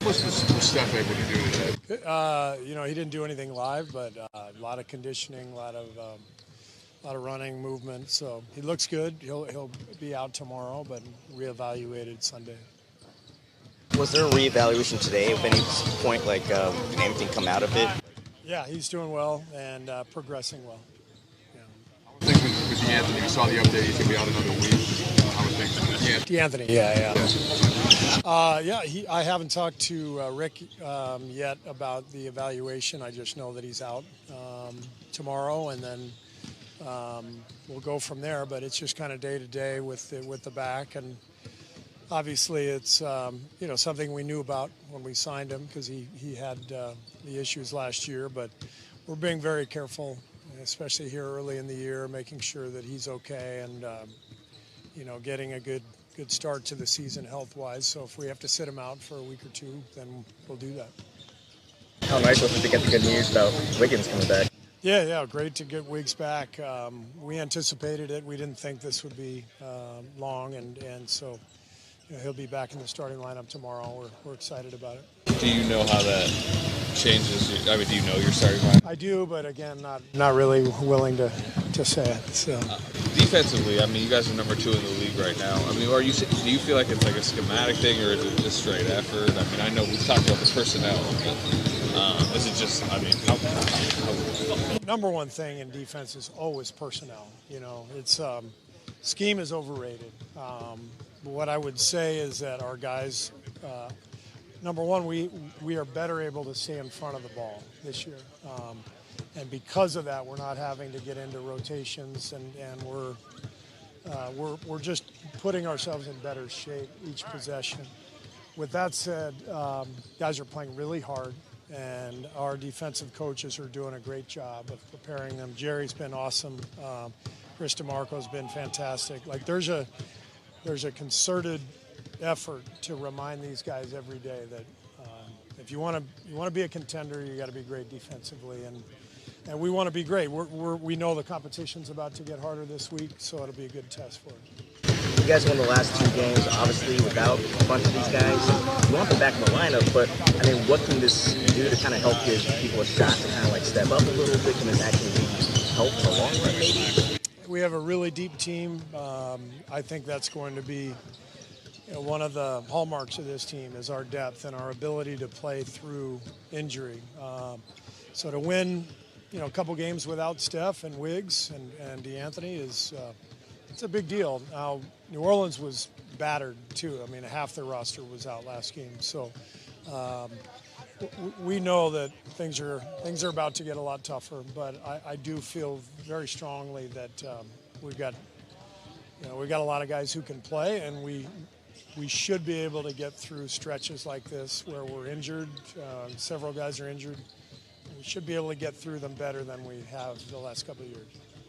Was Steph able to do today? He didn't do anything live, but a lot of conditioning, a lot of running, movement. So he looks good. He'll be out tomorrow, but reevaluated Sunday. Was there a reevaluation today? At any point, did anything come out of it? Yeah, he's doing well and progressing well. Yeah. I would think with DeAnthony, we saw the update. He's gonna be out another week. I would think with DeAnthony, I haven't talked to Rick yet about the evaluation. I just know that he's out tomorrow, and then we'll go from there. But it's just kind of day to day with the back, and obviously it's something we knew about when we signed him because he had the issues last year. But we're being very careful, especially here early in the year, making sure that he's okay and getting a good start to the season health-wise. So if we have to sit him out for a week or two, then we'll do that. How nice was it to get the good news about Wiggins coming back? Yeah, great to get Wiggs back. We anticipated it. We didn't think this would be long, and so he'll be back in the starting lineup tomorrow. We're excited about it. Do you know how that changes? I mean, do you know your starting lineup? I do, but again, not really willing to say it. So. Defensively, I mean, you guys are number 2 in the league right now. I mean, do you feel like it's like a schematic thing, or is it just straight effort? I mean, I know we've talked about the personnel, but is it just? I mean, how number one thing in defense is always personnel. It's scheme is overrated. What I would say is that our guys, number one, we are better able to stay in front of the ball this year. And because of that, we're not having to get into rotations, and we're just putting ourselves in better shape each possession. With that said, guys are playing really hard, and our defensive coaches are doing a great job of preparing them. Jerry's been awesome. Chris DeMarco's been fantastic. There's a concerted effort to remind these guys every day that if you want to be a contender, you got to be great defensively, and we want to be great. We know the competition's about to get harder this week, so it'll be a good test for us. You guys won the last 2 games, obviously, without a bunch of these guys. You want them back in the lineup, but, I mean, what can this do to kind of help give people a shot to kind of, step up a little bit? Can this actually help in the long run, maybe? We have a really deep team. I think that's going to be one of the hallmarks of this team is our depth and our ability to play through injury. So to win, a couple games without Steph and Wiggs and DeAnthony it's a big deal. Now, New Orleans was battered too. I mean, half their roster was out last game. So we know that things are about to get a lot tougher. But I do feel very strongly that we've got a lot of guys who can play, and we should be able to get through stretches like this where we're injured. Several guys are injured. We should be able to get through them better than we have the last couple of years.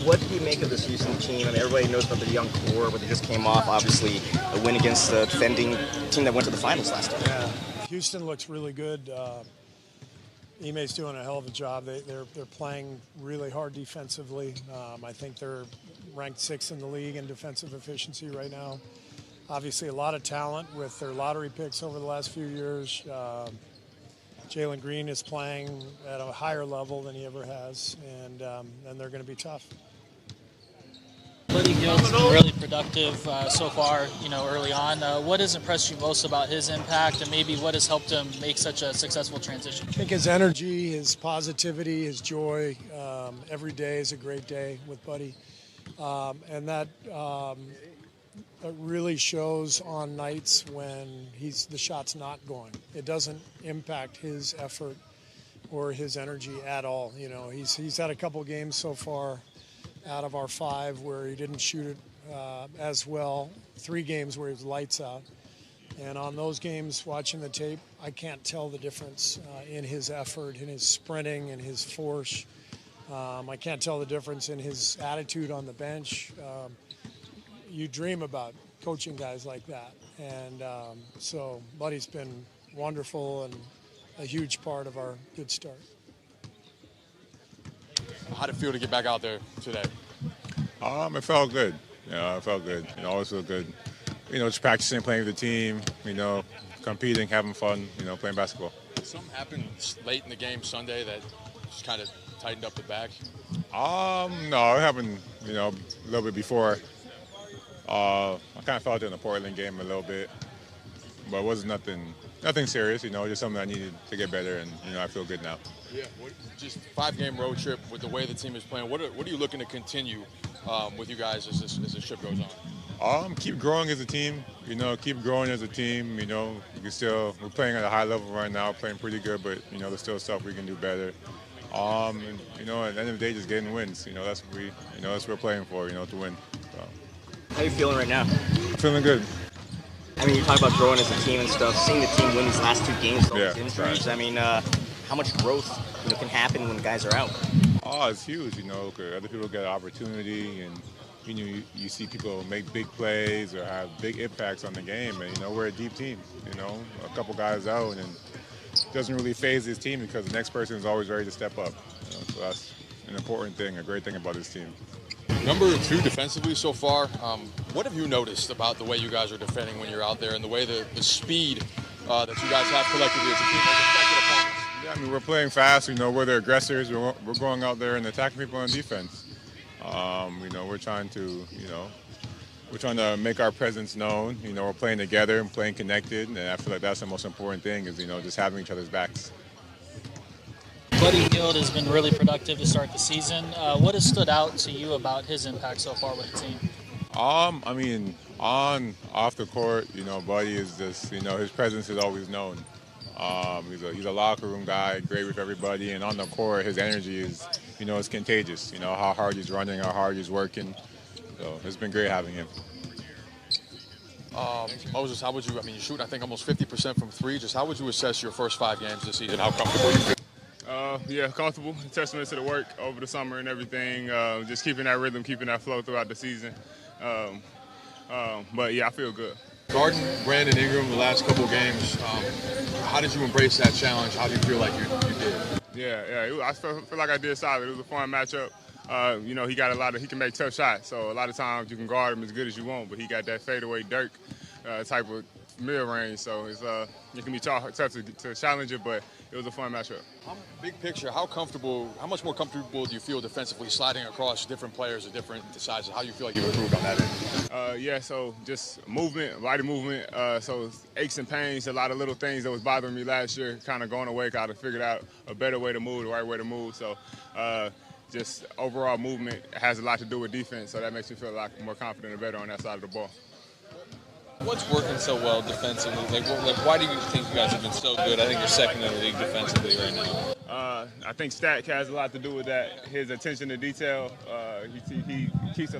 What do you make of this Houston team? I mean, everybody knows about the young core, but they just came off, obviously, a win against the defending team that went to the finals last time. Yeah, Houston looks really good. Ime's doing a hell of a job. They're playing really hard defensively. I think they're ranked 6th in the league in defensive efficiency right now. Obviously, a lot of talent with their lottery picks over the last few years. Jalen Green is playing at a higher level than he ever has, and they're going to be tough. Buddy Hield's been really productive so far, early on. What has impressed you most about his impact, and maybe what has helped him make such a successful transition? I think his energy, his positivity, his joy. Every day is a great day with Buddy, and that really shows on nights when the shot's not going. It doesn't impact his effort or his energy at all. He's had a couple games so far out of our 5 where he didn't shoot it as well. 3 games where he was lights out. And on those games, watching the tape, I can't tell the difference in his effort, in his sprinting, in his force. I can't tell the difference in his attitude on the bench. You dream about coaching guys like that. And so Buddy's been wonderful and a huge part of our good start. How'd it feel to get back out there today? It felt good. It felt good. Always feel good. Just practicing, playing with the team. competing, having fun, playing basketball. Something happened late in the game Sunday that just kind of tightened up the back? No, it happened, a little bit before. I kind of felt it in the Portland game a little bit, but it wasn't nothing serious, just something I needed to get better, and, I feel good now. Yeah, just 5-game road trip with the way the team is playing. What are you looking to continue with you guys as this trip goes on? Keep growing as a team, keep growing as a team, we're playing at a high level right now, playing pretty good, but, there's still stuff we can do better. And, at the end of the day, just getting wins, that's what we're playing for, to win. So. How are you feeling right now? I'm feeling good. I mean, you talk about growing as a team and stuff, seeing the team win these last 2 games with all these injuries. Right. I mean, how much growth can happen when guys are out? Oh, it's huge, other people get an opportunity, and you see people make big plays or have big impacts on the game, and we're a deep team. A couple guys out, and it doesn't really phase this team because the next person is always ready to step up. So that's an important thing, a great thing about this team. Number 2 defensively so far. What have you noticed about the way you guys are defending when you're out there, and the way the speed that you guys have collectively as a team has affected opponents? Yeah, we're playing fast. We're the aggressors. We're going out there and attacking people on defense. We're trying to make our presence known. We're playing together and playing connected, and I feel like that's the most important thing is just having each other's backs. Buddy Hield has been really productive to start the season. What has stood out to you about his impact so far with the team? Off the court, Buddy is just, his presence is always known. He's a locker room guy, great with everybody, and on the court, his energy is, it's contagious. How hard he's running, how hard he's working. So it's been great having him. Moses, how would you? You shoot, I think, almost 50% from 3. Just how would you assess your first 5 games this season? How comfortable you feel? Yeah, comfortable. Testament to the work over the summer and everything. Just keeping that rhythm, keeping that flow throughout the season. But yeah, I feel good. Guarding Brandon Ingram the last couple of games, how did you embrace that challenge? How do you feel like you did? Yeah. I feel like I did solid. It was a fun matchup. He can make tough shots. So a lot of times you can guard him as good as you want, but he got that fadeaway Dirk type of mid-range. So it can be tough to challenge it, but it was a fun matchup. Big picture, how much more comfortable do you feel defensively sliding across different players at different sizes? How do you feel like you've improved on that end? So just movement, body movement. So aches and pains, a lot of little things that was bothering me last year kind of going away. Kind of figured out a better way to move, the right way to move. So just overall movement has a lot to do with defense. So that makes me feel a lot more confident and better on that side of the ball. What's working so well defensively? Why do you think you guys have been so good? I think you're second in the league defensively right now. I think Stack has a lot to do with that. His attention to detail. He keeps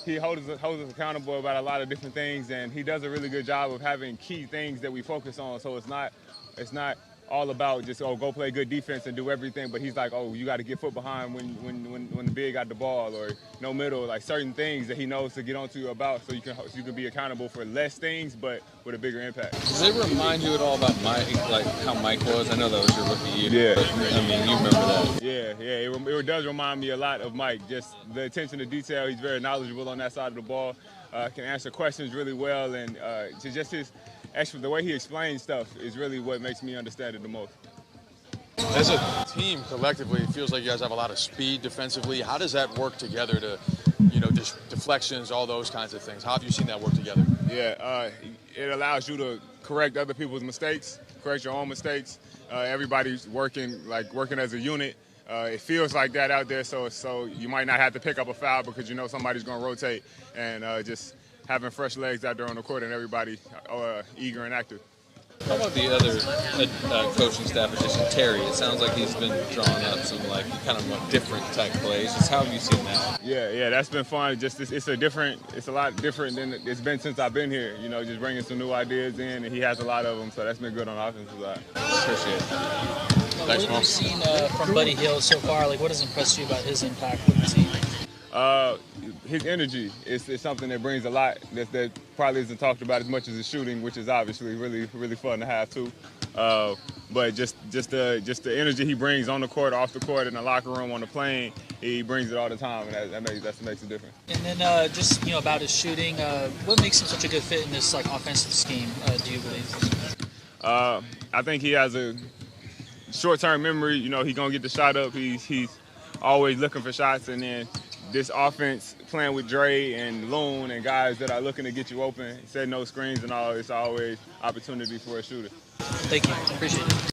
he holds us accountable about a lot of different things, and he does a really good job of having key things that we focus on. So it's not all about just go play good defense and do everything, but he's like, you got to get foot behind when the big got the ball, or no middle, like certain things that he knows to get onto you about, so you can be accountable for less things but with a bigger impact. Does it remind you at all about Mike, like how Mike was? I know that was your rookie year. Yeah. But, you remember that. Yeah. It does remind me a lot of Mike. Just the attention to detail. He's very knowledgeable on that side of the ball. Can answer questions really well, and just the way he explains stuff is really what makes me understand it the most. As a team, collectively, it feels like you guys have a lot of speed defensively. How does that work together to, just deflections, all those kinds of things? How have you seen that work together? Yeah, it allows you to correct other people's mistakes, correct your own mistakes. Everybody's working as a unit. It feels like that out there, so you might not have to pick up a foul because somebody's going to rotate, and just having fresh legs out there on the court and everybody eager and active. How about the other coaching staff addition, Terry? It sounds like he's been drawing up some kind of different type plays. Just how have you seen that? Yeah, that's been fun. Just it's a lot different than it's been since I've been here. Just bringing some new ideas in, and he has a lot of them, so that's been good on the offensive side. Appreciate it. What have you seen from Buddy Hield so far? What has impressed you about his impact with the team? His energy is something that brings a lot that probably isn't talked about as much as his shooting, which is obviously really, really fun to have too. But just the energy he brings on the court, off the court, in the locker room, on the plane, he brings it all the time, and that makes a difference. And then about his shooting, what makes him such a good fit in this offensive scheme? Do you believe? I think he has a short-term memory. You know, he's going to get the shot up. He's always looking for shots. And then this offense playing with Dre and Loon and guys that are looking to get you open, setting no screens and all, it's always opportunity for a shooter. Thank you. Appreciate it.